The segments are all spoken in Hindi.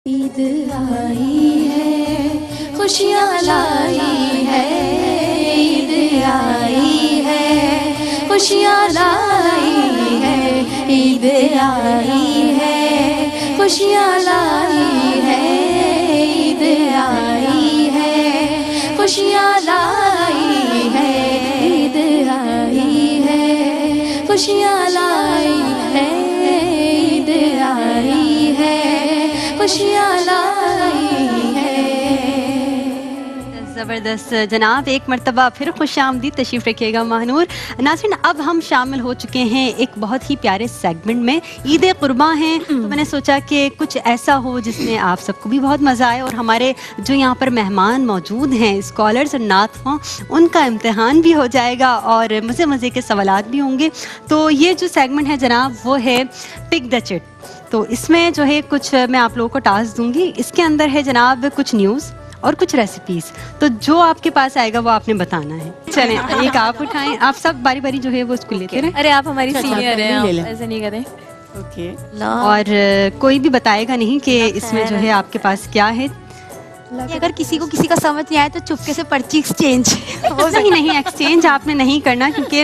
ईद आई है, खुशियाँ लाई है। ईद आई है, खुशियाँ लाई है। ईद आई है, खुशियाँ लाई है। ईद आई है, खुशियाँ लाई है। ईद आई है, खुशियाँ लाई है। ईद आई है, खुशियाँ लाई है। ज़बरदस्त जनाब, एक मरतबा फिर खुशामदीद, तशरीफ़ रखिएगा महानूर। नाज़रीन, अब हम शामिल हो चुके हैं एक बहुत ही प्यारे सेगमेंट में। ईद कुर्बान है तो मैंने सोचा कि कुछ ऐसा हो जिसमें आप सबको भी बहुत मज़ा आए और हमारे जो यहाँ पर मेहमान मौजूद हैं, स्कॉलर्स और नातख़्वां, उनका इम्तिहान भी हो जाएगा और मज़े मज़े के सवालात भी होंगे। तो ये जो सेगमेंट है जनाब, वो है पिक द चिट। तो इसमें जो है कुछ मैं आप लोगों को टास्क दूंगी। इसके अंदर है जनाब कुछ न्यूज़ और कुछ रेसिपीज़। तो जो आपके पास आएगा वो आपने बताना है। चलें, एक आप उठाएं, आप सब बारी बारी जो है वो उसको लेते रहें। अरे आप हमारी सीनियर हैं, आप ऐसे नहीं करें। ओके। और कोई भी बताएगा नहीं कि इसमें जो है आपके पास क्या है। अगर किसी को किसी का समझ नहीं आए तो चुपके से पर्ची एक्सचेंज नहीं नहीं, एक्सचेंज आपने नहीं करना, क्योंकि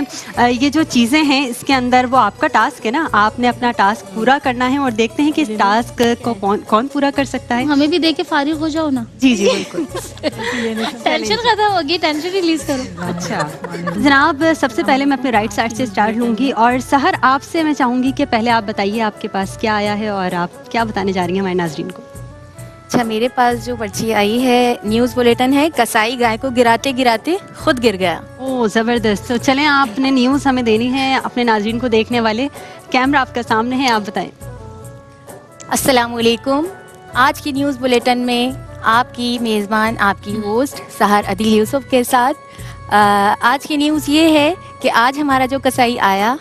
ये जो चीज़ें हैं इसके अंदर वो आपका टास्क है ना। आपने अपना टास्क पूरा करना है और देखते हैं कि इस टास्क को कौन पूरा कर सकता है। हमें भी देख के फारिग हो जाओ ना। जी जी बिल्कुल। टेंशन खत्म होगी, टेंशन रिलीज करो। अच्छा जनाब, सबसे पहले मैं अपने राइट साइड से स्टार्ट लूँगी और सहर, आपसे मैं चाहूँगी कि पहले आप बताइए आपके पास क्या आया है और आप क्या बताने जा रही हैं हमारे नाजरीन को। अच्छा, मेरे पास जो पर्ची आई है, न्यूज़ बुलेटिन है, कसाई गाय को गिराते गिराते खुद गिर गया। ओह ज़बरदस्त। तो चलें, आपने न्यूज़ हमें देनी है अपने नाजरीन को देखने वाले। कैमरा आपका सामने है, आप बताएं। अस्सलामुअलैकुम। आज की न्यूज़ बुलेटिन में आपकी मेज़बान, आपकी होस्ट सहर अदील यूसुफ के साथ आज की न्यूज़ ये है कि आज हमारा जो कसाई आया,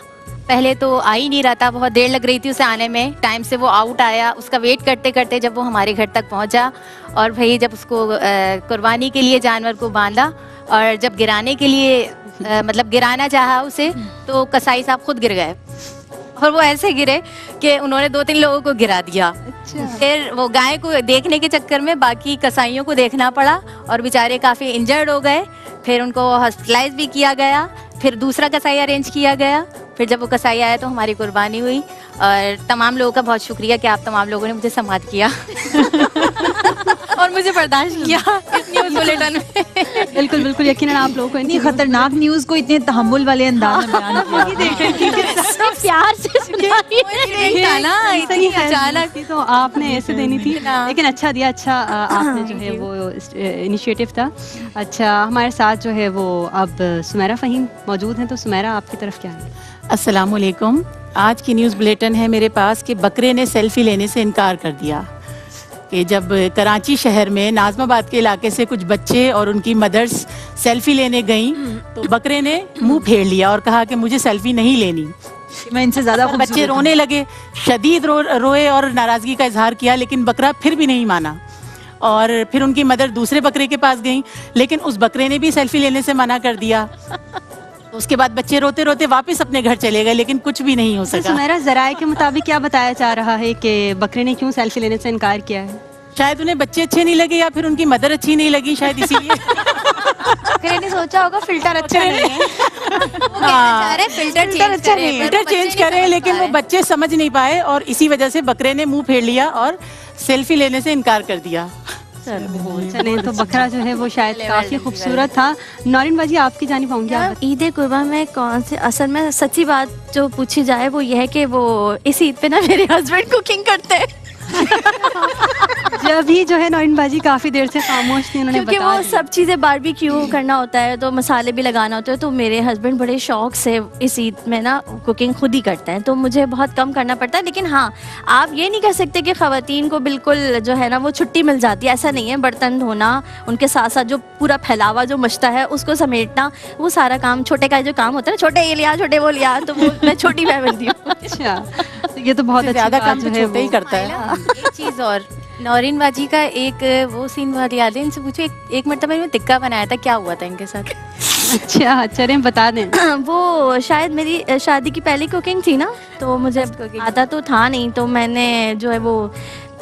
पहले तो आ ही नहीं रहा था, बहुत देर लग रही थी उसे आने में। टाइम से वो आउट आया, उसका वेट करते करते जब वो हमारे घर तक पहुंचा और भाई जब उसको कुर्बानी के लिए जानवर को बांधा और जब गिराने के लिए मतलब गिराना चाहा उसे, तो कसाई साहब खुद गिर गए। और वो ऐसे गिरे कि उन्होंने 2-3 लोगों को गिरा दिया। फिर वो गाय को देखने के चक्कर में बाकी कसाईयों को देखना पड़ा और बेचारे काफ़ी इंजर्ड हो गए। फिर उनको हॉस्पिटलाइज भी किया गया, फिर दूसरा कसाई अरेंज किया गया। फिर जब वो कसाई आया तो हमारी कुर्बानी हुई। और तमाम लोगों का बहुत शुक्रिया कि आप तमाम लोगों ने मुझे सम्मान किया और मुझे बर्दाश्त किया इस न्यूज़ बुलेटिन में। बिल्कुल बिल्कुल, यकीनन आप लोगों को इतनी खतरनाक न्यूज़ को इतने तहम्मुल वाले अंदाज में बयान किया। प्यार से सुनाइए ना, इतनी अचानक थी तो आपने ऐसे देनी थी, लेकिन अच्छा दिया। अच्छा आपने जो है वो इनिशिएटिव था। अच्छा, हमारे साथ जो है वो अब सुमेरा फ़हीम मौजूद हैं। तो सुमेरा, आपकी तरफ क्या है? अस्सलामुअलैकुम। आज की न्यूज़ बुलेटिन है मेरे पास कि बकरे ने सेल्फी लेने से इनकार कर दिया। कि जब कराची शहर में नाज़माबाद के इलाके से कुछ बच्चे और उनकी मदर्स सेल्फी लेने गईं, तो बकरे ने मुंह फेर लिया और कहा कि मुझे सेल्फी नहीं लेनी, मैं इनसे ज़्यादा। बच्चे रोने लगे, शदीद रोए और नाराज़गी का इजहार किया, लेकिन बकरा फिर भी नहीं माना। और फिर उनकी मदर दूसरे बकरे के पास गई, लेकिन उस बकरे ने भी सेल्फी लेने से मना कर दिया। उसके बाद बच्चे रोते रोते वापस अपने घर चले गए, लेकिन कुछ भी नहीं हो सका। सुमेरा, ज़राए के मुताबिक क्या बताया जा रहा है कि बकरे ने क्यों सेल्फी लेने से इनकार किया है? शायद उन्हें बच्चे अच्छे नहीं लगे या फिर उनकी मदर अच्छी नहीं लगी, शायद इसीलिए। बकरे ने सोचा होगा फिल्टर अच्छा नहीं है, फिल्टर चेंज करें, लेकिन वो बच्चे समझ नहीं पाए और इसी वजह से बकरे ने मुंह फेर लिया और सेल्फी लेने से इनकार कर दिया। चलें, तो बकरा जो है वो शायद काफ़ी खूबसूरत था। नौरीन बाजी, आपकी जानिब आऊँगी आप। ईद कुर्बान में कौन से, असल में सच्ची बात जो पूछी जाए वो ये है कि वो इस ईद पे ना मेरे हस्बैंड कुकिंग करते हैं। जब भी जो है नौरीन बाजी काफ़ी देर से खामोश थी, उन्होंने क्योंकि वो सब चीज़ें बारबेक्यू करना होता है तो मसाले भी लगाना होता है, तो मेरे हस्बैंड बड़े शौक से इस ईद में ना कुकिंग खुद ही करते हैं, तो मुझे बहुत कम करना पड़ता है। लेकिन हाँ, आप ये नहीं कह सकते कि ख़वातीन को बिल्कुल जो है ना वो छुट्टी मिल जाती है, ऐसा नहीं है। बर्तन धोना, उनके साथ साथ जो पूरा फैलावा जो मचता है उसको समेटना, वो सारा काम, छोटे का जो काम होता है, छोटे ये लिया, छोटे वो लिया, तो वो मैं छोटी फैमिली हूँ। अच्छा, ये तो बहुत ज़्यादा काम तो छोटे ही करता है। एक चीज़ और, नौरीन बाजी का एक वो सीन बहुत याद है, इनसे पूछो एक मरतबा इन्होंने टिक्का बनाया था, क्या हुआ था इनके साथ? अच्छा, चलें बता दें। वो शायद मेरी शादी की पहली कुकिंग थी ना, तो मुझे आता तो था नहीं, तो मैंने जो है वो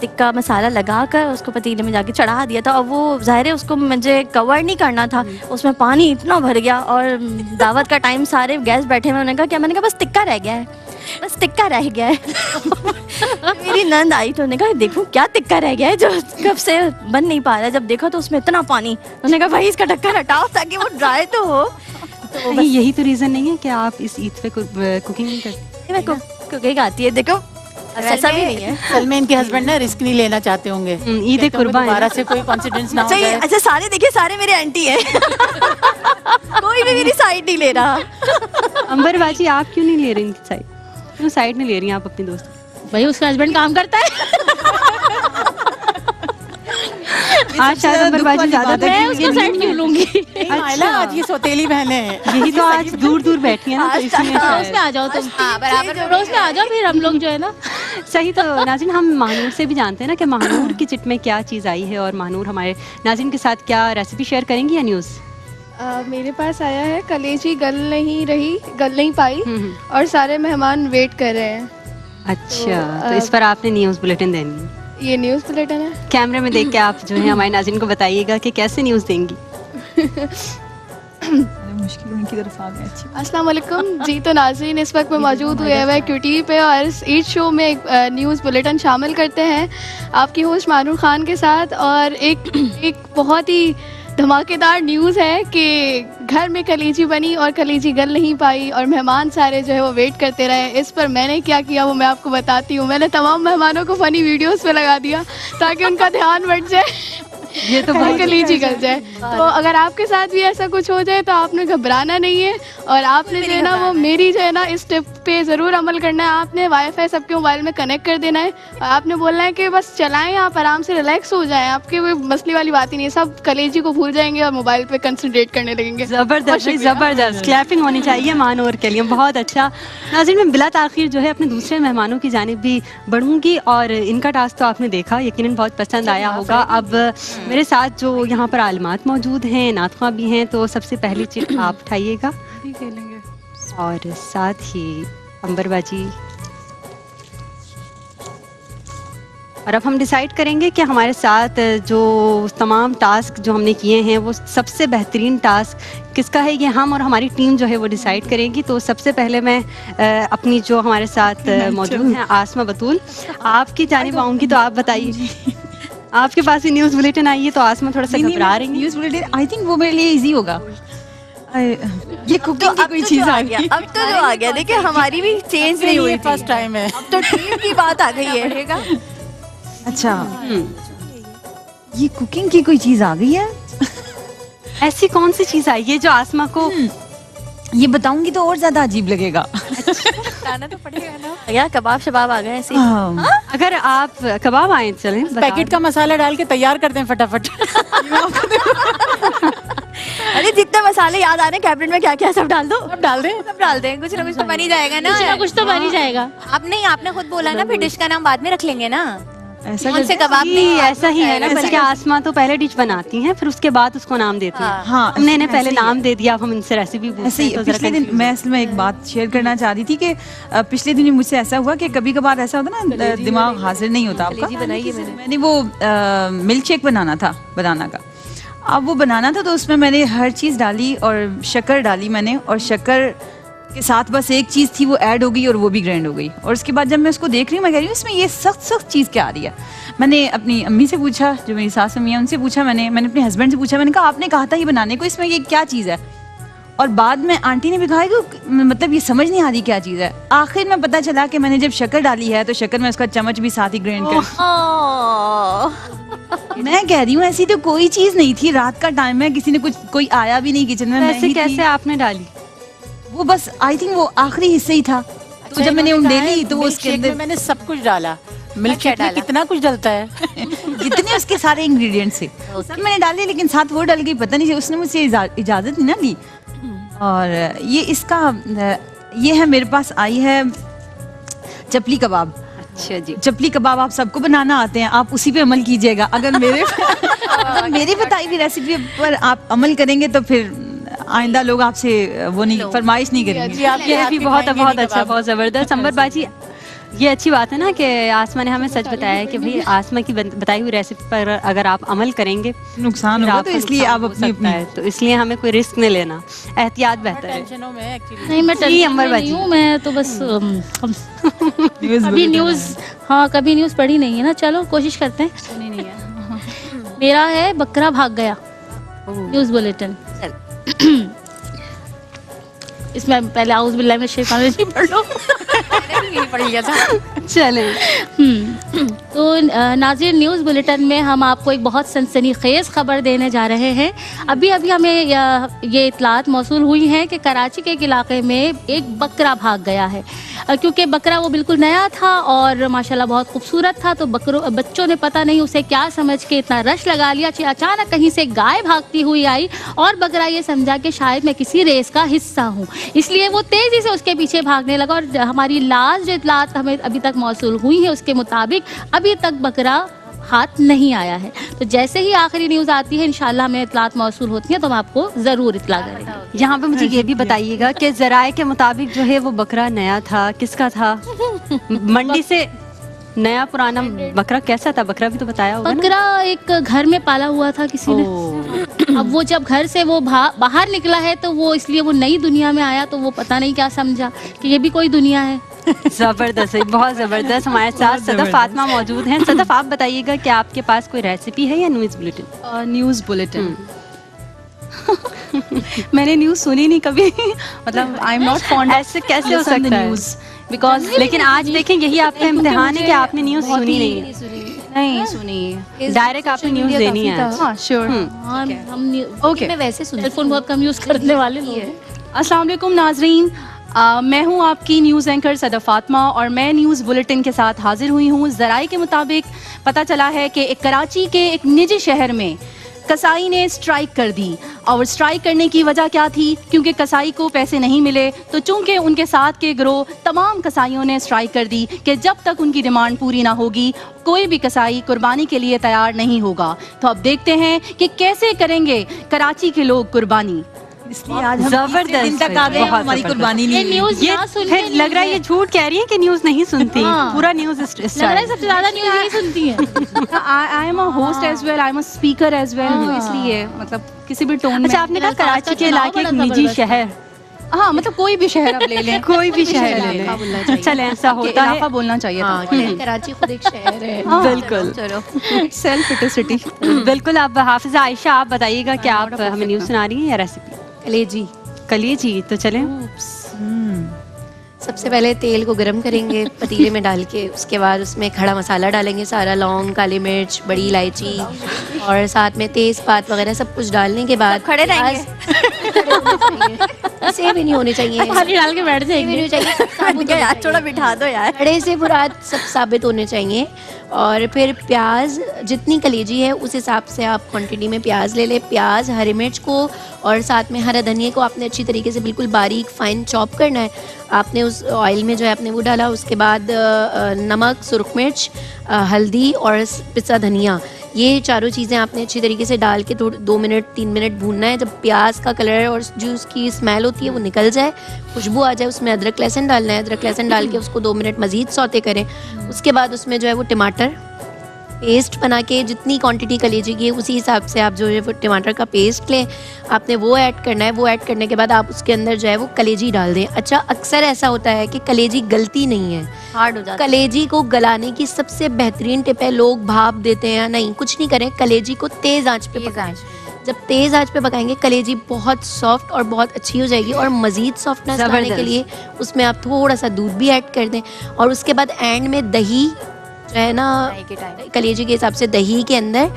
टिक्का मसाला लगाकर उसको पतीले में जाके चढ़ा दिया था, और वो ज़ाहिर है उसको मुझे कवर नहीं करना था, उसमें पानी इतना भर गया, और दावत का टाइम सारे गेस्ट बैठे हुए, उन्होंने कहा क्या, मैंने कहा बस टिक्का रह गया है, बस टिक्का रह गया है। मेरी नंद आई तो उन्होंने कहा देखो क्या टिक्का रह गया है जो कब से बन नहीं पा रहा है, जब देखा तो उसमें इतना पानी, उन्होंने कहा भाई इसका ढक्कन हटाओ ताकि वो ड्राई तो हो। तो नहीं, यही तो रीजन नहीं है कि आप इस ईद पे कुकिंग नहीं करते? मैं कुकिंग आती है, देखो ऐसा भी नहीं है। सलमान के हस्बैंड ना रिस्क नहीं लेना चाहते होंगे, ईद कुर्बान दोबारा से कोई कॉन्सिडेंस ना हो अच्छा जाए। अच्छा, सारे देखिए सारे मेरे आंटी हैं। कोई भी मेरी साइड नहीं ले रहा। अंबर बाजी, आप क्यों नहीं ले रही इनकी साइड? क्यों साइड नहीं ले रही हैं आप अपनी दोस्त? भाई उसका हस्बैंड काम करता है। आज शायद अंबर बाजी ज्यादा मैं उसका साइड क्यों लूंगी? मायला, आज ये सौतेली बहनें हैं। यही तो आज दूर दूर बैठी है ना, तो इसलिए पड़ोस शायद। में आ जाओ तुम, बराबर पड़ोस में आ जाओ, फिर हम लोग जो है ना। सही। तो नाज़रीन, हम महानूर से भी जानते हैं ना कि महानूर की चिट में क्या चीज़ आई है, और महानूर हमारे नाज़रीन के साथ क्या रेसिपी शेयर करेंगी या न्यूज़? मेरे पास आया है कलेजी गल नहीं पाई और सारे मेहमान वेट कर रहे हैं। अच्छा, तो इस पर आपने न्यूज़ बुलेटिन देनी है। ये न्यूज़ बुलेटिन है। कैमरे में देख के आप जो है हमारे नाज़रीन को बताइएगा कि कैसे न्यूज़ देंगी। मुश्किल उनकी तरफ आ गए। अच्छी अस्सलाम वालेकुम जी। तो नाज़रीन, इस वक्त मैं मौजूद हुए हुए QTV पे और इस ईद शो में एक न्यूज़ बुलेटिन शामिल करते हैं आपकी होस्ट मानूर खान के साथ। और एक बहुत ही धमाकेदार न्यूज़ है कि घर में कलेजी बनी और कलेजी गल नहीं पाई और मेहमान सारे जो है वो वेट करते रहे। इस पर मैंने क्या किया वो मैं आपको बताती हूँ। मैंने तमाम मेहमानों को फ़नी वीडियोस पे लगा दिया ताकि उनका ध्यान बढ़ जाए, ये तो बहुत कलेजी गल जाए। तो अगर आपके साथ भी ऐसा कुछ हो जाए तो आपने घबराना नहीं है, और आपने जो है ना वो मेरी जो है ना इस टिप पे ज़रूर अमल करना है। आपने वाईफाई सबके मोबाइल में कनेक्ट कर देना है और आपने बोलना है कि बस चलाएं, आप आराम से रिलैक्स हो जाएं, आपके कोई मसले वाली बात ही नहीं है। सब कलेजी को भूल जाएंगे और मोबाइल पे कंसंट्रेट करने लगेंगे। ज़बरदस्त, ज़बरदस्त क्लैपिंग होनी चाहिए महानूर के लिए, बहुत अच्छा। नाज़रीन, मैं बिला ताख़ीर जो है अपने दूसरे मेहमानों की जानिब भी बढ़ूंगी, और इनका टास्क तो आपने देखा, यकीनन बहुत पसंद आया होगा। अब मेरे साथ जो यहाँ पर आलमात मौजूद हैं, नातख़्वां भी हैं, तो सबसे पहली चिट आप उठाइएगा और साथ ही अंबर बाजी। और अब हम डिसाइड करेंगे कि हमारे साथ जो तमाम टास्क जो हमने किए हैं वो सबसे बेहतरीन टास्क किसका है, ये हम और हमारी टीम जो है वो डिसाइड करेगी। तो सबसे पहले मैं अपनी जो हमारे साथ मौजूद हैं आसमा बतूल, आपकी जानिब आऊँगी, तो आप बताइए। आपके पास भी न्यूज़ बुलेटिन आई है, तो आसमा थोड़ा सा घबरा रही है। न्यूज़ बुलेटिन आई थिंक वो मेरे लिए इजी होगा। ये कुकिंग की कोई चीज आ गई। अब तो जो आ गया, देखिए हमारी भी चेंज नहीं हुई, फर्स्ट टाइम है। अब तो टीम की बात आ गई है। अच्छा, ये कुकिंग की कोई चीज आ गई है। ऐसी कौन सी चीज़ आई है जो आसमा को ये बताऊंगी तो और ज्यादा अजीब लगेगा। बताना तो पड़ेगा ना। या कबाब शबाब आ गए ऐसे। अगर आप कबाब आए चलें पैकेट का मसाला डाल के तैयार कर दें फटाफट। अरे जितने मसाले याद आ रहे हैं कैबिनेट में क्या क्या सब डाल दो, अब डाल दें। सब डाल दें, कुछ ना कुछ तो बन ही जाएगा ना। कुछ ना कुछ तो बन ही जाएगा। आप नहीं, आपने खुद बोला ना, फिर डिश का नाम बाद में रख लेंगे ना। ऐसा कौन से कर- कबाब जी, नहीं, ऐसा ही है ना, बल्कि आसमा तो पहले डिश बनाती हैं फिर उसके बाद उसको नाम देती हैं। हाँ, हमने इन्हें ऐसे पहले ही है। नाम दे दिया, अब हम इनसे रेसिपी ऐसे पूछते ही हैं तो जरा पिछले दिन confuse मैं असल में एक बात शेयर करना चाह रही थी कि पिछले दिन मुझसे ऐसा हुआ कि कभी कभार ऐसा होता ना, दिमाग हाजिर नहीं होता आपका। मैंने वो मिल्क शेक बनाना था, बनाना का। अब वो बनाना था तो उसमें मैंने हर चीज़ डाली और शक्कर डाली मैंने, और शक्कर के साथ बस एक चीज़ थी वो ऐड हो गई और वो भी ग्राइंड हो गई। और उसके बाद जब मैं उसको देख रही हूँ, मैं कह रही हूँ इसमें ये सख्त सख्त चीज़ क्या आ रही है। मैंने अपनी अम्मी से पूछा, जो मेरी सास अम्मी है, उनसे पूछा, मैंने अपने हस्बैंड से पूछा, मैंने कहा आपने कहा था ये बनाने को, इसमें ये क्या चीज़ है। और बाद में आंटी ने भी कहा कि मतलब ये समझ नहीं आ रही क्या चीज़ है। आखिर में पता चला कि मैंने जब शक्कर डाली है तो शक्कर में उसका चम्मच भी साथ ही ग्राइंड कर। मैं कह रही हूँ ऐसी तो कोई चीज़ नहीं थी, रात का टाइम है, किसी ने कोई आया भी नहीं किचन में। मैं ऐसे ही थी। कैसे आपने डाली? वो बस आई थिंक वो आखिरी हिस्से ही था। तो जब मैंने उन डेली तो वो उसके अंदर मैंने सब कुछ डाला। मिल्क शेक में कितना कुछ डलता है। जितने उसके सारे इंग्रेडिएंट्स थे सब मैंने डाले, लेकिन साथ वो डल गई, पता नहीं उसने मुझसे इजाजत नहीं ना ली। और ये इसका ये है, मेरे पास आई है चपली कबाब। अच्छा जी, चपली कबाब आप सबको बनाना आते हैं, आप उसी पे अमल कीजिएगा। अगर मेरी बताई हुई रेसिपी पर आप अमल करेंगे तो फिर आइंदा लोग आपसे वो नहीं फरमाइश नहीं करेंगे। जी, आप ये भी बहुत बहुत अच्छा, बहुत जबरदस्त। अंबर बाजी, ये अच्छी बात है ना कि आसमा ने हमें सच बताया है कि भाई आसमा की बताई हुई रेसिपी पर अगर आप अमल करेंगे नुकसान फिर होगा, आपको तो इसलिए नुकसान आप हो अपनी सकता है। तो इसलिए हमें कोई रिस्क नहीं लेना, एहतियात बेहतर है। टेंशनों में एक्चुअली नहीं मैं जी, टेंशन अंबर में बाजी। नहीं हूँ, मैं तो बस न्यूज़ कभी बुलेटिन न्यूज़, हाँ कभी न्यूज़ पढ़ी नहीं है ना, चलो कोशिश करते हैं। सुनी नहीं है। मेरा है बकरा भाग गया, न्यूज़ बुलेटिन। इसमें पहले आउज़ बिल्लाहि मिनश शैतानिर रजीम पढ़ लो। पढ़ लिया था। चलें। तो नाज़रीन, न्यूज़ बुलेटिन में हम आपको एक बहुत सनसनीखेज़ खबर देने जा रहे हैं। अभी अभी हमें ये इतलात मौसूल हुई हैं कि कराची के एक इलाके में एक बकरा भाग गया है। क्योंकि बकरा वो बिल्कुल नया था और माशाल्लाह बहुत खूबसूरत था, तो बच्चों ने पता नहीं उसे क्या समझ के इतना रश लगा लिया कि अचानक कहीं से गाय भागती हुई आई और बकरा ये समझा कि शायद मैं किसी रेस का हिस्सा हूँ, इसलिए वो तेज़ी से उसके पीछे भागने लगा। और हमारी लास्ट जो इतलात हमें अभी तक मौसूल हुई है उसके मुताबिक अभी तक बकरा हाथ नहीं आया है। तो जैसे ही आखिरी न्यूज़ आती है इंशाल्लाह हमें इतलात मौसूल होती हैं तो हम आपको ज़रूर इतला करेंगे। यहाँ पे मुझे ये भी बताइएगा कि ज़राए के मुताबिक जो है वो बकरा नया था, किसका था? मंडी से नया पुराना बकरा कैसा था? बकरा भी तो बताया होगा ना? बकरा एक घर में पाला हुआ था किसी ने। अब वो जब घर से वो बाहर निकला है तो वो इसलिए वो नई दुनिया में आया, तो वो पता नहीं क्या समझा कि ये भी कोई दुनिया है। जबरदस्त है, बहुत जबरदस्त। हमारे साथ सदफ फातिमा मौजूद हैं। सदफ, आप बताइएगा कि आपके पास कोई रेसिपी है या न्यूज़ बुलेटिन? News bulletin. मैंने न्यूज़ सुनी नहीं कभी। मतलब आई एम नॉट फॉन्ड। ऐसे कैसे हो सकता है? बिकॉज लेकिन आज देखें यही आपका इम्तिहान है कि आपने न्यूज़ सुनी नहीं सुनी। डायरेक्ट आपने न्यूज़ देनी है। हाँ श्योर। ओके, मैं वैसे सुन टेलीफोन बहुत कम यूज़ करने वाले लोग हैं। अस्सलाम वालेकुम नाजरीन, मैं हूं आपकी न्यूज़ एंकर सदफ फातिमा और मैं न्यूज़ बुलेटिन के साथ हाजिर हुई हूं। ज़राए के मुताबिक पता चला है कि एक कराची के एक निजी शहर में कसाई ने स्ट्राइक कर दी। और स्ट्राइक करने की वजह क्या थी? क्योंकि कसाई को पैसे नहीं मिले, तो चूंकि उनके साथ के गिरोह तमाम कसाईयों ने स्ट्राइक कर दी कि जब तक उनकी डिमांड पूरी ना होगी कोई भी कसाई कुर्बानी के लिए तैयार नहीं होगा। तो अब देखते हैं कि कैसे करेंगे कराची के लोग कुर्बानी। इसलिए आज हम जबरदस्त दिन तक आ गए, बहुत हमारी जबरदस्त। कुर्बानी नहीं हुई। न्यूज़ ये ना सुन फिर लग रहा है ये झूठ कह रही है कि न्यूज़ नहीं सुनती। पूरा न्यूज़ लग रहा है सबसे ज्यादा न्यूज़ नहीं सुनती है। I am a host as well, I am a speaker as well, तो इसलिए मतलब किसी भी टोन में। अच्छा, आपने कहा कराची के इलाके एक निजी शहर। हाँ, मतलब कोई भी शहर आप ले लें। कोई भी शहर ले लें। चले, ऐसा होता है। इलाका बोलना चाहिए था। कराची खुद एक शहर है। बिल्कुल। चलो, सेल्फ इटिसिटी। बिल्कुल। अब हाफिजा आयशा, आप बताइएगा कि आप हमें न्यूज़ सुना रही हैं या रेसिपी? कलेजी। कलिए तो चलें। सबसे पहले तेल को गरम करेंगे पतीले में डाल के, उसके बाद उसमें खड़ा मसाला डालेंगे, सारा लौंग, काली मिर्च, बड़ी इलायची और साथ में तेज़पात वगैरह सब कुछ डालने के बाद खड़े रहेंगे। ऐसे भी नहीं होने चाहिए, पानी डाल के बैठ जाएंगे। यार थोड़ा बिठा दो यार। खड़े से पूरा सब साबित होने चाहिए। और फिर प्याज जितनी कलेजी है उस हिसाब से आप क्वांटिटी में प्याज ले ले। प्याज, हरी मिर्च को और साथ में हरा धनिया को आपने अच्छी तरीके से बिल्कुल बारीक फाइन चॉप करना है। आपने उस ऑयल में जो है आपने वो डाला, उसके बाद नमक, सुरख मिर्च, हल्दी और पिसा धनिया, ये चारों चीज़ें आपने अच्छी तरीके से डाल के 2 मिनट 3 मिनट भूनना है। जब प्याज का कलर और जो उसकी स्मेल होती है वो निकल जाए, खुशबू आ जाए, उसमें अदरक लहसुन डालना है। अदरक लहसुन डाल के उसको 2 मिनट मज़ीद सौते करें। उसके बाद उसमें जो है वो टमाटर पेस्ट बना के, जितनी क्वांटिटी कलेजी की है उसी हिसाब से आप जो है वो टमाटर का पेस्ट लें, आपने वो ऐड करना है। वो ऐड करने के बाद आप उसके अंदर जो है वो कलेजी डाल दें। अच्छा, अक्सर ऐसा होता है कि कलेजी गलती नहीं है, हार्ड हो जाता है। कलेजी को गलाने की सबसे बेहतरीन टिप है, लोग भाप देते हैं। नहीं, कुछ नहीं करें, कलेजी को तेज़ आंच पे पकाएं। जब तेज़ आंच पे पकाएंगे कलेजी बहुत सॉफ्ट और बहुत अच्छी हो जाएगी। और मज़ीद सॉफ्टनेस लाने के लिए उसमें आप थोड़ा सा दूध भी ऐड कर दें। और उसके बाद एंड में दही जो है ना, कलेजी के हिसाब से दही के अंदर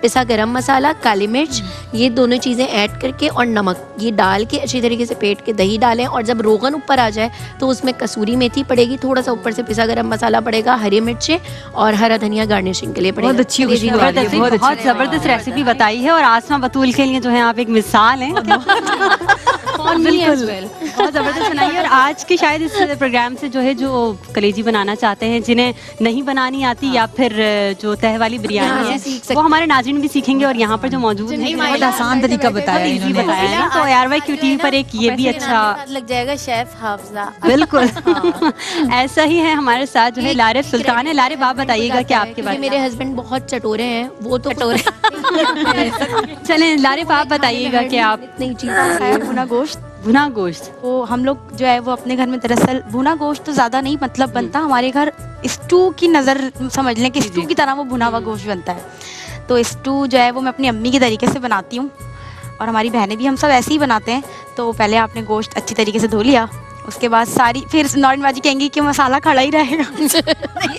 पिसा गरम मसाला, काली मिर्च, ये दोनों चीज़ें ऐड करके और नमक ये डाल के अच्छी तरीके से फेंट के दही डालें। और जब रोगन ऊपर आ जाए तो उसमें कसूरी मेथी पड़ेगी, थोड़ा सा ऊपर से पिसा गरम मसाला पड़ेगा, हरी मिर्चें और हरा धनिया गार्निशिंग के लिए पड़ेगा। बहुत अच्छी खुशबू आ रही है, बहुत जबरदस्त रेसिपी बताई है। और आसमा बतूल के लिए जो है आप एक मिसाल हैं। और मी एज वेल। बहुत जबरदस्त बनाई है। और आज के शायद इस प्रोग्राम से जो है जो कलेजी बनाना चाहते हैं, जिन्हें नहीं बनानी आती या फिर जो तह वाली बिरयानी है, वो हमारे नाज़रीन भी सीखेंगे। और यहाँ पर जो मौजूद है बहुत आसान तरीका बताया इजी इन्होंने। बताया है ना। तो ARY QTV पर एक ये भी अच्छा लग जाएगा शेफ हाफजा। बिल्कुल ऐसा ही है हमारे साथ जो है लारिफ सुल्तान है। लारिफ आप बताइएगा कि आपके बारे में। मेरे हस्बैंड बहुत चटोरे हैं, वो तो चटोरे चलें लारिफ आप बताइएगा कि आप नई चीज खाया भुना गोश्त। भुना गोश्त वो हम लोग जो है वो अपने घर में दरअसल भुना गोश्त तो ज़्यादा नहीं मतलब बनता, हमारे घर स्टू की नज़र समझ लें कि स्टू की तरह वो भुना हुआ गोश्त बनता है। तो स्टू जो है वो मैं अपनी अम्मी के तरीके से बनाती हूँ और हमारी बहनें भी हम सब ऐसे ही बनाते हैं। तो पहले आपने गोश्त अच्छी तरीके से धो लिया, उसके बाद सारी फिर नॉर्मल बाजी कहेंगी कि मसाला खड़ा ही रहेगा।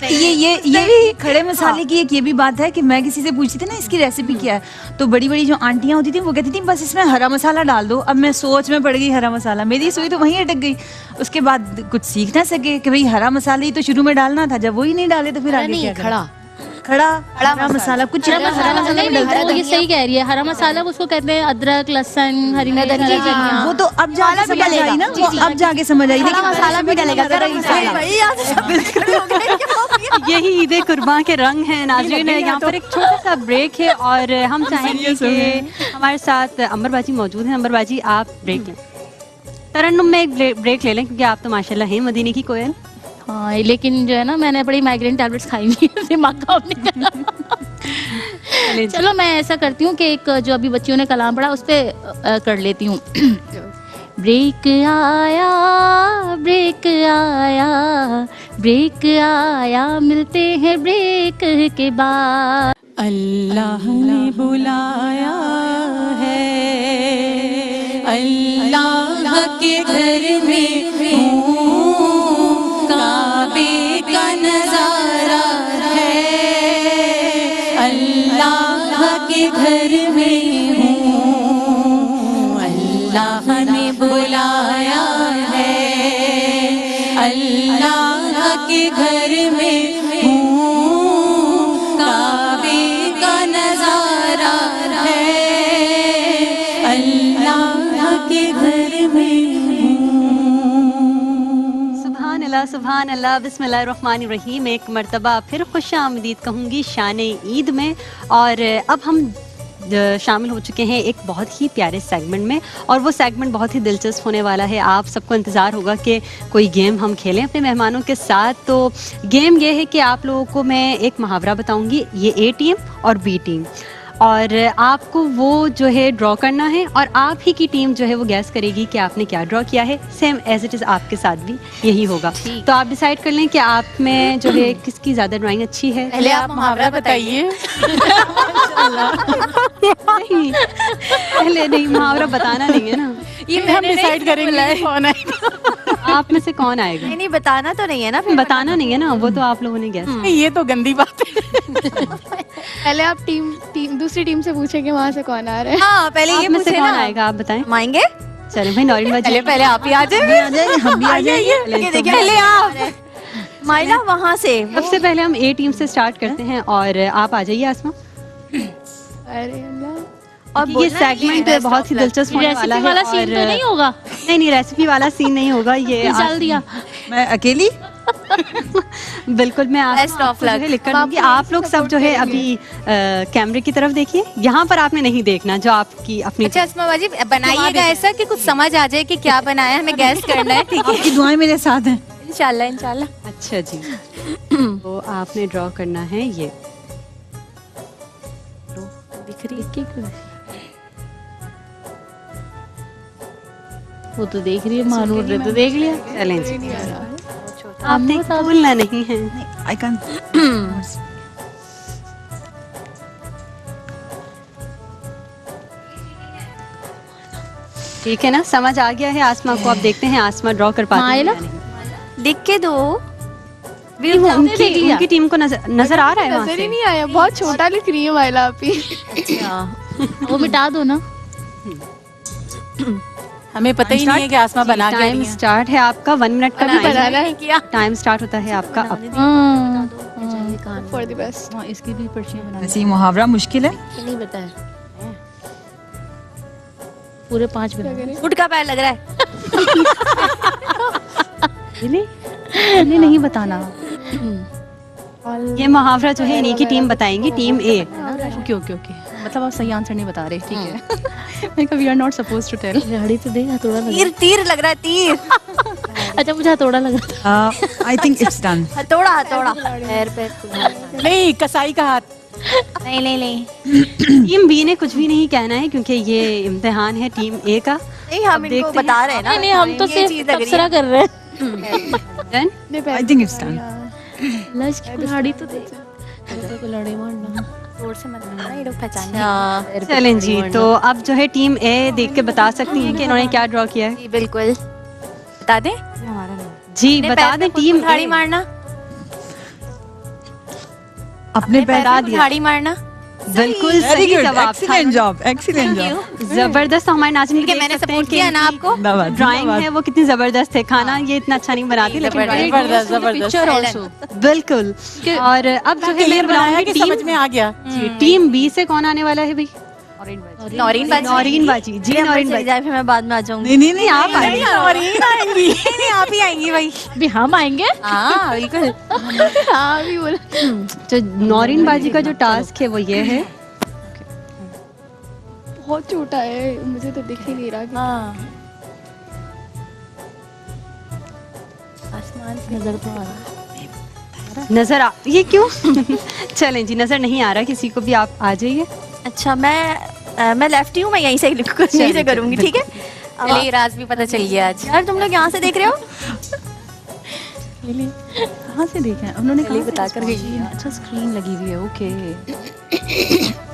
ये भी खड़े मसाले की एक ये भी बात है कि मैं किसी से पूछती थी ना इसकी रेसिपी क्या है, तो बड़ी बड़ी जो आंटियां होती थी वो कहती थी बस इसमें हरा मसाला डाल दो। अब मैं सोच में पड़ गई हरा मसाला, मेरी सुई तो वहीं अटक गई। उसके बाद कुछ सीख ना सके कि भाई हरा मसाला ही तो शुरू में डालना था, जब वो ही नहीं डाले तो फिर आगे क्या करा? खड़ा हरा मसाला कुछ हरा मसाला में डलता है। तो ये सही कह रही है, हरा मसाला उसको कहते हैं अदरक लहसुन हरी मिर्च धनिया। वो तो अब जाके समझ आई ना, वो अब जाके समझ आई लेकिन मसाला भी डलेगा, गरम मसाला। यही ईद कुर्बान के रंग हैं नाज़रीन। यहाँ पर एक छोटा सा ब्रेक है और हम चाहेंगे कि हमारे साथ अंबर बाजी मौजूद हैं। अंबर बाजी आप ब्रेक लें, तरन्नुम में एक ब्रेक ले लें क्योंकि आप तो माशाल्लाह हैं मदीने की कोयल। हाँ लेकिन जो है ना मैंने बड़ी माइग्रेन टैबलेट्स खाई हुई है, दिमाग काम नहीं कर रहा। चलो मैं ऐसा करती हूँ कि एक जो अभी बच्चियों ने कलाम पढ़ा उस पर कर लेती हूँ। ब्रेक आया ब्रेक आया ब्रेक आया, मिलते हैं ब्रेक के बाद। अल्लाह ने बुलाया है, अल्लाह के घर में हूँ, काबे का नजारा है, अल्लाह के घर में हूँ, अल्लाह ने बुलाया है, अल्लाह के घर में हूँ, काबे का नजारा है, अल्लाह के घर में हूँ। सुभान अल्लाह बिस्मिल्लाहिर्रहमानिर्रहीम। एक मर्तबा फिर खुशामदीद कहूँगी शान ईद में। और अब हम शामिल हो चुके हैं एक बहुत ही प्यारे सेगमेंट में, और वो सेगमेंट बहुत ही दिलचस्प होने वाला है। आप सबको इंतज़ार होगा कि कोई गेम हम खेलें अपने मेहमानों के साथ। तो गेम ये है कि आप लोगों को मैं एक मुहावरा बताऊंगी, ये A टीम और B टीम, और आपको वो जो है ड्रॉ करना है और आप ही की टीम जो है वो गैस करेगी कि आपने क्या ड्रॉ किया है। सेम एज इट इज़ आपके साथ भी यही होगा। तो आप डिसाइड कर लें कि आप में जो है किसकी ज़्यादा ड्राइंग अच्छी है। पहले आप मुहावरा बताइए। नहीं, पहले नहीं, मुहावरा बताना नहीं है ना, ये हम डिसाइड करेंगे कौन आएगा। आप में से कौन आएगा। नहीं बताना तो नहीं है ना, फिर बताना नहीं है ना, वो तो आप लोगों ने गैस। ये तो गंदी बात है। पहले आप दूसरी टीम से पूछेंगे वहाँ से कौन आ रहा है। हाँ पहले ये आप में से पूछे कौन ना, आएगा आप बताएं। हम आएंगे। चले भाई नौरीन बाजी, पहले आप ही आ जाए, हम भी आ जाएंगे। पहले आप माइला वहाँ से। सबसे पहले हम A टीम से स्टार्ट करते हैं और आप आ जाइए आसमा। अरे अल्लाह, और ये सेगमेंट बहुत ही दिलचस्प होने वाला है। वाला सीन तो नहीं होगा। नहीं रेसिपी वाला सीन नहीं होगा। ये चल दिया मैं अकेली बिल्कुल मैं आपको जो है लिख कर दूंगी। आप लोग सब जो है अभी कैमरे की तरफ देखिए, यहाँ पर आपने नहीं देखना जो आपकी अपनी। अच्छा अस्मा बाजी बनाइएगा ऐसा कि कुछ समझ आ जाए कि क्या बनाया, हमें गैस करना है। ठीक है, आपकी दुआएं मेरे साथ हैं इंशाल्लाह इंशाल्लाह। अच्छा जी, तो आपने ड्रॉ करना है ये। दिख रही है, वो तो देख रही है, मानूर ने तो देख लिया। चलें जी, आपने भूलना नहीं है। I can. ठीक है ना, समझ आ गया है आसमा को। अब देखते हैं आसमा ड्रॉ कर पाती है या नहीं। लिख के दो। उनकी टीम को नजर आ रहा है वहाँ नजर से। ही नहीं आया, बहुत छोटा लिख रही है माइला आप ही। वो मिटा दो ना। हमें पता ही नहीं है कि आसमा बना के टाइम स्टार्ट है आपका। 1 मिनट का भी बनाना है किया। टाइम स्टार्ट होता है आपका अब। For the best. इसकी भी पर्चियां बना। वैसे ये मुहावरा मुश्किल है। नहीं बताया। पूरे 5 बना। ऊँट का पैर लग रहा है। इन्हें नहीं बताना। ये मुहावरा जो है इन्हीं की टीम बताएंगी, टीम ए। ओके ओके ओके, मतलब आप सही आंसर नहीं बता रहे, ठीक है। मैंने कहा we are not suppose to tell. गाड़ी तो देगा, थोड़ा लग तीर तीर लग रहा है, तीर। अच्छा मुझे हथौड़ा लग रहा आई थिंक इट्स डन। हथौड़ा हथौड़ा। पैर पे नहीं, कसाई का हाथ। नहीं नहीं नहीं, टीम बी ने कुछ भी नहीं कहना है क्योंकि ये इम्तिहान है टीम ए का। नहीं, हम इनको देखते हैं। बता रहे हैं ना। नहीं, हम तो ये चीज़ सिर्फ लग रही तबसरा है। कर रहे हैं। Done? I think it's done. लज की कुल्हाड़ी तो दे। कुल्हाड़ी मारना। जोर से मत मारना, ये लोग पहचान। चलें जी, तो अब जो है टीम ए देख के बता सकती हैं कि इन्होंने क्या ड्रॉ किया है। जी बिल्कुल, बता दें। जी बता दें टीम कुल्हाड़ी ए। मारना, अपने पैर बता दिया। कुल्हाड़ी मारना। बिल्कुल वेरी सही गुड, जवाब था। Excellent job, excellent job. जबरदस्त। तो हमारे नाज़रीन ठीक है, मैंने support किया ना आपको। ड्राइंग है वो कितनी जबरदस्त है। खाना ये इतना अच्छा नहीं बनाती लेकिन जबरदस्त जबरदस्त। Picture also. बिल्कुल। और अब जो है मैं क्लियर बनाया बुलाऊंगी कि समझ टीम में आ गया। टीम बी से कौन आने वाला है भाई? नौरीन बाजी। नौरीन बाजी जी, नौरीन बाजी। जाए फिर मैं बाद में आ जाऊंगी। नहीं नहीं नहीं, आप आइए। आएंगी। नहीं, आप ही आएंगी भाई। भी हम आएंगे। हाँ बिल्कुल। हाँ भी बोला। तो नौरीन बाजी का जो टास्क है वो ये है, बहुत छोटा है, मुझे तो दिख ही नहीं रहा कि हाँ, आसमान से नजर तो आ रहा है। नजर आ ये क्यों? चलें जी, नजर नहीं आ रहा किसी को भी, आप आ जाइए। अच्छा, मैं लेफ्टी हूँ, मैं यहीं से यहीं से करूंगी, ठीक है। चलिए, राज भी पता चल गया आज। यार तुम लोग यहाँ से देख रहे हो? कहाँ से देखें? उन्होंने पहले कहा बता कर गई। अच्छा स्क्रीन लगी हुई है, ओके।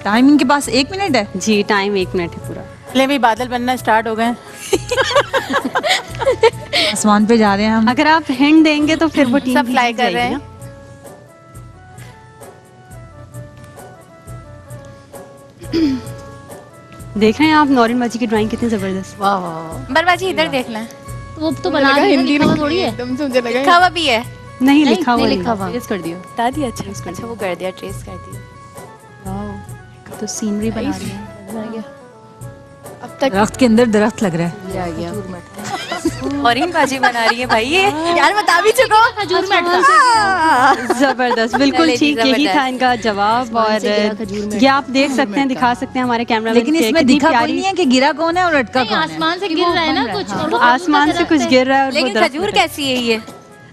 टाइम इनके पास 1 मिनट है। जी टाइम 1 मिनट है पूरा। ले भी बादल बनना स्टार्ट हो गए। आसमान पे जा रहे हैं हम। अगर आप हिंट देंगे तो फिर वो टीम सब fly कर रहे हैं। देख रहे हैं आप नौरीन बाजी की ड्राइंग कितनी जबरदस्त। वाह वाह। बरबाजी इधर देख लें। वो तो बना रहे हैं, लिखा हुआ थोड़ी है। एकदम से मुझे लगा लिखा हुआ भी है। नहीं लिखा हुआ नहीं नहीं। लिखा हुआ। ट्रेस कर दिया। बता दिया। अच्छा वो कर दिया, ट्रेस कर दिया। तो सीनरी बना रही है। अब तक दरख्त के अंदर दरख्त लग रहा है। आ गया। नौरीन बाजी बना रही है भाई ये। यार बता भी चुको। खजूर में अटका। जबरदस्त, बिल्कुल चले जी, ठीक, यही जबरदस्त। था इनका जवाब। और ये आप देख सकते हैं, दिखा सकते हैं हमारे कैमरा लेकिन इसमें दिखा कोई नहीं है कि गिरा कौन है और अटका नहीं, कौन है। आसमान से गिर रहा है ना कुछ, और वो आसमान से कुछ गिर रहा है और वो लेकिन दरख्त खजूर पे है। कैसी है ये?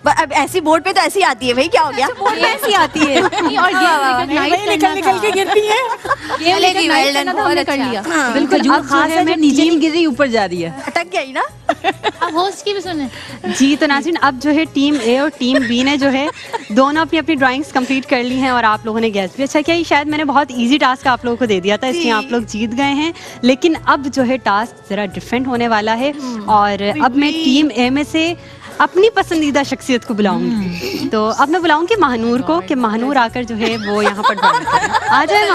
अब ऐसी बोर्ड पे तो ऐसी आती है भाई, क्या हो गया? बोर्ड पे ऐसी आती है। नहीं, और ये निकल निकल के गिरती है। चले जी, well done, बहुत कर अच्छा। लिया। बिल्कुल। खजूर अब जो खास है है जो मैं नीचे टीम- नहीं गिर रही, ऊपर जा रही है। अटक गई ना। अब होस्ट की भी सुने। जी तो नाज़रीन, अब जो है टीम ए और टीम बी ने जो है दोनों अपनी अपनी ड्राइंग्स कंप्लीट कर ली हैं और आप लोगों ने गैस भी अच्छा किया। ये शायद मैंने बहुत इजी टास्क आप लोगों को दे दिया था, इसलिए आप लोग जीत गए हैं। लेकिन अब जो है टास्क जरा डिफरेंट होने वाला है और अब मैं टीम ए में से अपनी पसंदीदा शख्सियत को बुलाऊंगी। तो अब मैं बुलाऊंगी महानूर को कि महानूर आकर जो है वो यहाँ पर ड्राइंग करें। आ जाए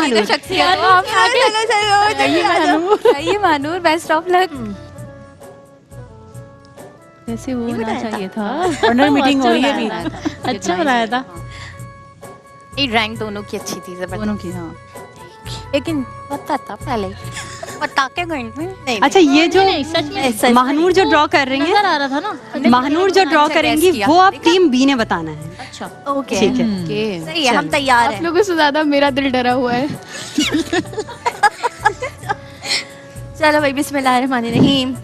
महानूर। ये महानूर, बेस्ट ऑफ लक। ऐसे वो होना चाहिए था। ऑनर मीटिंग हो रही है अभी। अच्छा बनाया था। ये ड्राइंग दोनों की अच्छी थी, जबरदस्त। दोनों की, हाँ। लेकिन पता था पहले, बता के गई थी। अच्छा ये जो नहीं, सच में महानूर जो ड्रॉ कर रही नजर हैं, आ रहा था ना। महानूर जो ड्रॉ अच्छा करेंगी guess किया। वो अब टीम बी ने बताना है। अच्छा ओके, ठीक है। सही है, हम तैयार आप हैं। लोगों से ज्यादा मेरा दिल डरा हुआ है। चलो भाई, बिस्मिल्लाहिर्रहमानिर्रहीम।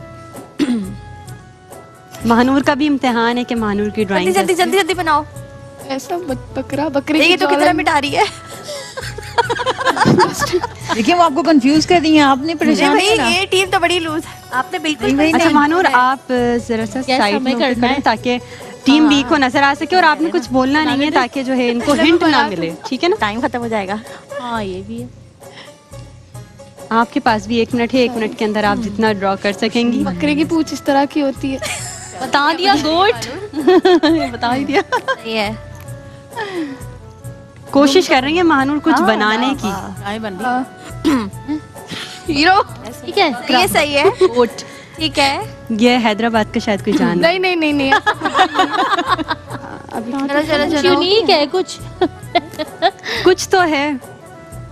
महानूर का भी इम्तिहान है कि महानूर की जल्दी ड्राइंग जल्दी जल्दी जल्दी बनाओ। ऐसा मत बकरा बकरी देखिए की तो कितना जौलन। मिटा रही है। देखिए वो आपको कंफ्यूज कर रही हैं, आपने नहीं परेशान भाई, नहीं होना। ये टीम तो बड़ी लूज। आपने बिल्कुल अच्छा महानूर, आप जरा सा Yes, साइड हमें में करना करें है। ताकि टीम बी को नजर आ सके और आपने कुछ बोलना नहीं है ताकि जो है इनको हिंट ना मिले, ठीक है ना? टाइम खत्म हो जाएगा। हाँ ये भी है। आपके पास भी 1 मिनट है, 1 मिनट के अंदर आप जितना ड्रॉ कर सकेंगी। बकरे की पूंछ इस तरह की होती है। बता दिया गोट। बता ही दिया। सही है। कोशिश कर रही है महानूर कुछ बनाने की। गाय बन रही। हीरो। ठीक है। ये सही है। ठीक है। ये हैदराबाद का शायद कोई जान नहीं नहीं नहीं नहीं। चलो चलो चलो। यूनिक है कुछ। कुछ तो है,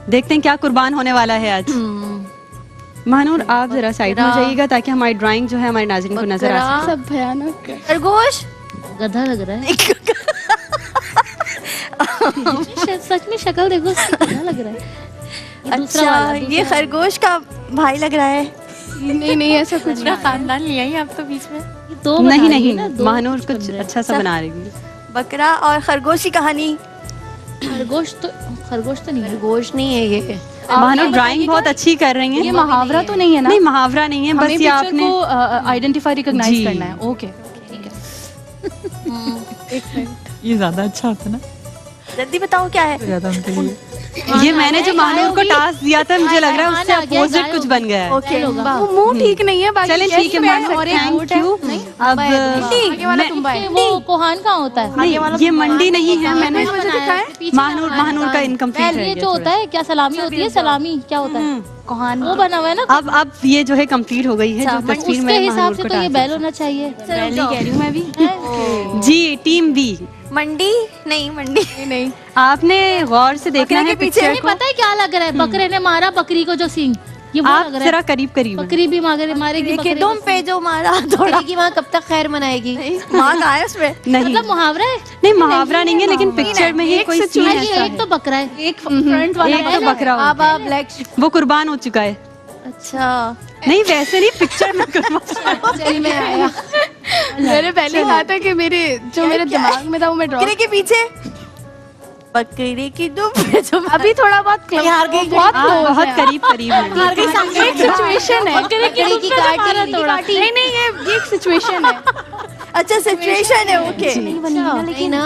देखते हैं क्या कुर्बान होने वाला है आज। महानूर आप जरा साइड में हो जाइएगा ताकि हमारी ड्राइंग जो है हमारे नाज़रीन को नजर आ सके। सब भयानक है। खरगोश गधा लग रहा है। सच में शक्ल देखो उसकी, गधा लग रहा है। ये दूसरा अच्छा, वाला, ये दूसरा खरगोश का भाई लग रहा है। नहीं ऐसा कुछ नहीं। खानदान लिया ही आप तो बीच में। ये दो नहीं बता नहीं रही है ना, दो महानूर बन कुछ रहे हैं। अच्छा सा बना रही है। बकरा और खरगोश की कहानी। खरगोश तो नहीं है। खरगोश नहीं है ये। महानूर ड्राइंग बहुत अच्छी कर रही ये हैं। मुहावरा तो नहीं है ना? नहीं मुहावरा नहीं है, बस हमें ये पिक्चर आपने को आइडेंटिफाई रिकॉग्नाइज जी। करना है। ओके ये ज्यादा अच्छा होता ना, जल्दी बताओ क्या है। ज्यादा उनके लिए। ये मैंने जो महानूर को टास्क दिया था मुझे लग रहा है उससे आ गया, अपोजिट गायब कुछ हो बन गया है। ओके वो मुंह ठीक नहीं है। बाकी चलें ठीक है महानूर, थैंक यू। अब वो कोहान कहाँ होता है? नहीं ये मंडी नहीं है, मैंने मुझे दिखाएं। महानूर का इनकम्प्लीट पहले रह ये गया जो होता थोड़ा। है क्या सलामी होती है? सलामी क्या होता है? कोहान वो बना हुआ है ना। अब ये जो है कंप्लीट हो गई है जो तस्वीर उसके में हिसाब महानूर से को तो ये टास्क बैल होना चाहिए। कह रही हूँ मैं भी। है? जी टीम बी मंडी नहीं, मंडी नहीं आपने गौर से देखना है के पीछे पिक्चर नहीं को। पता है क्या लग रहा है? बकरे ने मारा बकरी को जो सींग, ये वो आप लग रहा जरा है। करीब करीब बकरी भी मारेगी देखिए बकरे दुम को। पे जो मारा थोड़ा की माँ कब तक खैर मनाएगी? माँ का है उसमें। नहीं मतलब मुहावरा है। नहीं मुहावरा नहीं है, लेकिन पिक्चर में ही कोई सीन हाँ, ऐसा ये एक तो है। बकरा है, एक फ्रंट वाला एक है तो ना। बकरा हो अब गया। आप ब्लैक वो कुर्बान हो चुका है। अच्छा, नहीं वैसे नहीं, पिक्चर में कुर्बान। चल में आया। मैंने पहले कहा था कि मेरे दिमाग में था वो मैं ड्रॉ। बकरे के पीछे बकरे की दुम पे जो अभी थोड़ा बहुत हार गई। बहुत आप close बहुत है। करीब करीब हैं। एक सिचुएशन है। बकरे की काटी। नहीं ये एक सिचुएशन है। अच्छा सिचुएशन है। ओके, नहीं ना,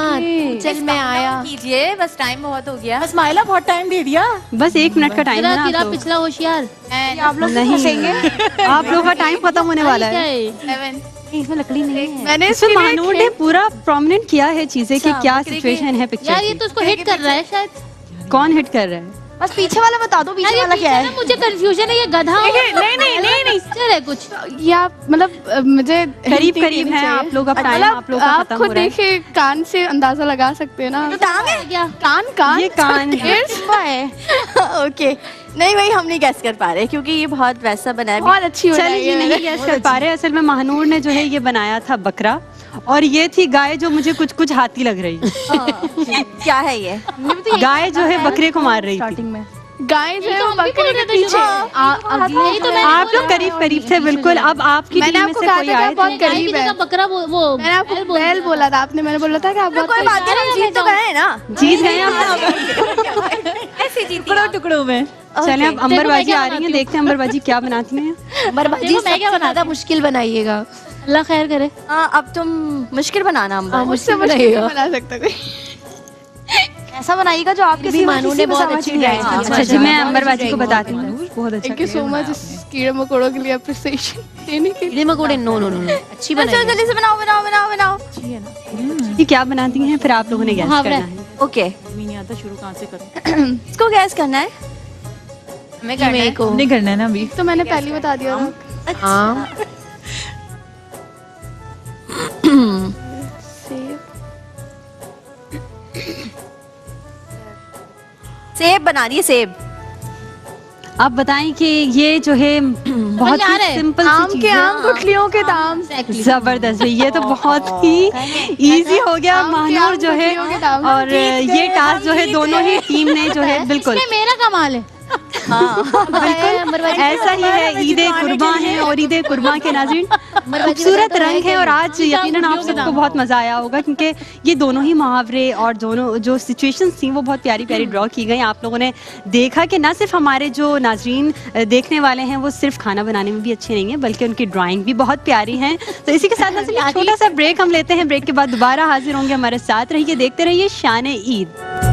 चल में आया। कीजिए बस, टाइम बहुत हो गया। स्माइला बहुत टाइम दे दिया। बस 1 मिनट का टाइम है ना तेरा आप लोग। पिछला होशियार नहीं आप लोगों का टाइम खत्म होने वाला क्या है। है? इसमें लकड़ी नहीं है। मैंने इसमें इसके लिए महानूर ने पूरा प्रोमिनेंट किया है चीजें कि क्या सिचुएशन है पिक्चर यार ये की। तो उसको हिट कर रहा है शायद। कौन हिट कर रहा है? बस पीछे वाला बता दो, यार पीछे ये वाला क्या पीछे है? ना मुझे कंफ्यूजन है, ये गधा नहीं पिक्चर है कुछ। ये आप मतलब मुझे करीब hint करीब देनी हैं चाहिए। आप लोग, अब टाइम मतलब आप लोग का आप खत्म खुद हो रहा है। देखिए, कान से अंदाजा लगा सकते हैं ना। टांग है क्या कान ये कान है। ओके, नहीं वही हम नहीं गैस कर पा रहे क्योंकि ये बहुत वैसा बना है। बहुत अच्छी चलिए बनाई ये है। नहीं गैस कर पा रहे। असल में महानूर ने जो है ये बनाया था बकरा, और ये थी गाय जो मुझे कुछ हाथी लग रही है। क्या है ये? गाय जो है बकरे को मार रही थी। स्टार्टिंग में गाय जो है वो हम भी बकरे बोल के रहे थे पीछे। यही तो मैंने आप लोग करीब करीब थे बिल्कुल। अब आपकी मैंने टीम में आपको से कहा कोई था कि आए आप बहुत थे। गाय की करीब है। जगह बकरा वो मैंने आपको बैल बोला था, आपने मैंने बोला था कि आप बहुत कोई बात नहीं, हम जीत तो गए ना। जीत गए आप। ऐसे जीती टुकड़ों टुकड़ों में। चलें अब देखो अंबरबाजी मैं क्या आ रही है, देखते हैं अंबरबाजी क्या बनाती हैं। बर्बादी देखो मैं क्या सबसे ज्यादा मुश्किल बनाइएगा। अल्लाह खैर करे। हाँ, अब तुम मुश्किल बनाना अंबर। मुझसे मुश्किल नहीं बना सकता कोई। ऐसा बनाइएगा जो आपके भी मानू ने बहुत अच्छी ड्राइंग की। अच्छा जी मैं अंबरबाजी को बताती हूँ। बहुत अच्छा थैंक यू सो मच इस कीड़े मकोड़ों के लिए अप्रिसिएशन देने के लिए। कीड़े मकोड़े नो नो नो नो, अच्छी चलो बनाई। जल्दी से बनाओ बनाओ बनाओ बनाओ। ये क्या बनाती हैं फिर आप लोगों ने गैस मुहावरा करना है। ओके, नहीं आता, शुरू कहाँ से करूं? इसको गैस करना है। हमें करना है को। नहीं करना है ना अभी। तो मैंने पहले बता दिया था। हाँ सेब बना रही है, सेब। आप बताएं कि ये जो है बहुत आ रहा ही है। सिंपल आम सी के चीज़ है। आम गुठलियों के दाम। जबरदस्त है, ये तो बहुत ही इजी हो गया। आम के महानूर आम जो है गुठलियों के दाम। और ये टास्क जो है दोनों ही टीम ने जो है बिल्कुल इसमें मेरा कमाल है। बिल्कुल ऐसा ही है। ईद कुर्बां है और ईद कुर्बां के नाज़रीन खूबसूरत रंग है और आज यकीनन आप सबको बहुत मजा आया होगा क्योंकि ये दोनों ही मुहावरे और दोनों जो सिचुएशंस थी वो बहुत प्यारी प्यारी ड्रॉ की गई। आप लोगों ने देखा कि ना सिर्फ हमारे जो नाजरीन देखने वाले हैं वो सिर्फ खाना बनाने में भी अच्छे नहीं है बल्कि उनकी ड्राइंग भी बहुत प्यारी है। तो इसी के साथ नाज़रीन एक छोटा सा ब्रेक हम लेते हैं। ब्रेक के बाद दोबारा हाजिर होंगे, हमारे साथ रहिए, देखते रहिए शान-ए-ईद।